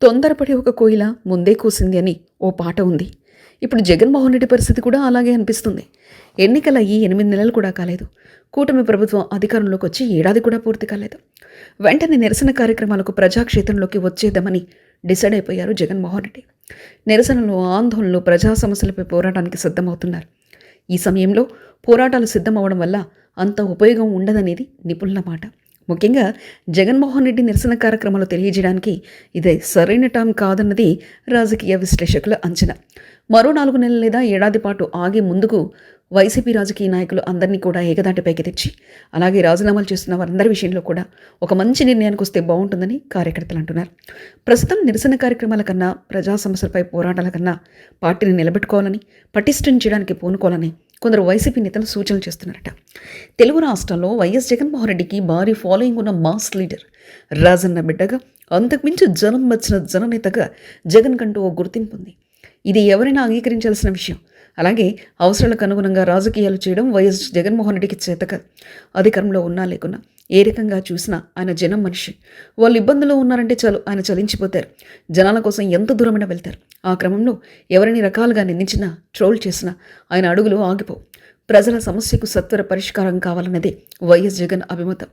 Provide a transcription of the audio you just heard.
తొందరపడి ఒక కోయిల ముందే కూసింది అని ఓ పాట ఉంది. ఇప్పుడు జగన్మోహన్ రెడ్డి పరిస్థితి కూడా అలాగే అనిపిస్తుంది. ఎన్నికలయ్యి 8 నెలలు కూడా కాలేదు. కూటమి ప్రభుత్వం అధికారంలోకి వచ్చి ఏడాది కూడా పూర్తి కాలేదు. వెంటనే నిరసన కార్యక్రమాలకు ప్రజాక్షేత్రంలోకి వచ్చేద్దామని డిసైడ్ అయిపోయారు జగన్మోహన్ రెడ్డి. నిరసనలు, ఆందోళనలు, ప్రజా సమస్యలపై పోరాటానికి సిద్ధమవుతున్నారు. ఈ సమయంలో పోరాటాలు సిద్ధమవడం వల్ల అంత ఉపయోగం ఉండదనేది నిపుణుల మాట. ముఖ్యంగా జగన్మోహన్ రెడ్డి నిరసన కార్యక్రమాలు తెలియజేయడానికి ఇదే సరైన టైం కాదన్నది రాజకీయ విశ్లేషకుల అంచనా. మరో 4 నెలలు లేదా ఏడాది పాటు ఆగి ముందుకు వైసీపీ రాజకీయ నాయకులు అందరినీ కూడా ఏకదాటిపైకి తెచ్చి, అలాగే రాజీనామాలు చేస్తున్న వారందరి విషయంలో కూడా ఒక మంచి నిర్ణయానికి వస్తే బాగుంటుందని కార్యకర్తలు అంటున్నారు. ప్రస్తుతం నిరసన కార్యక్రమాల కన్నా, ప్రజా సమస్యలపై పోరాటాల కన్నా పార్టీని నిలబెట్టుకోవాలని, పటిష్టం చేయడానికి పూనుకోవాలని కొందరు వైసీపీ నేతలు సూచనలు చేస్తున్నారట. తెలుగు రాష్ట్రాల్లో వైఎస్ జగన్మోహన్ రెడ్డికి భారీ ఫాలోయింగ్ ఉన్న మాస్ లీడర్, రాజన్న బిడ్డగా, అంతకుమించి జనం వచ్చిన జననేతగా జగన్ కంటూ ఓ గుర్తింపు ఉంది. ఇది ఎవరైనా అంగీకరించాల్సిన విషయం. అలాగే అవసరాలకు అనుగుణంగా రాజకీయాలు చేయడం వైఎస్ జగన్మోహన్ రెడ్డికి చేతక. అధికారంలో ఉన్నా లేకున్నా ఏ రకంగా చూసినా ఆయన జనం మనిషి. వాళ్ళు ఇబ్బందుల్లో ఉన్నారంటే చాలు ఆయన చలించిపోతారు. జనాల కోసం ఎంత దూరమైనా వెళ్తారు. ఆ క్రమంలో ఎవరిని రకాలుగా నిందించినా, ట్రోల్ చేసినా ఆయన అడుగులు ఆగిపోవు. ప్రజల సమస్యకు సత్వర పరిష్కారం కావాలన్నదే వైఎస్ జగన్ అభిమతం.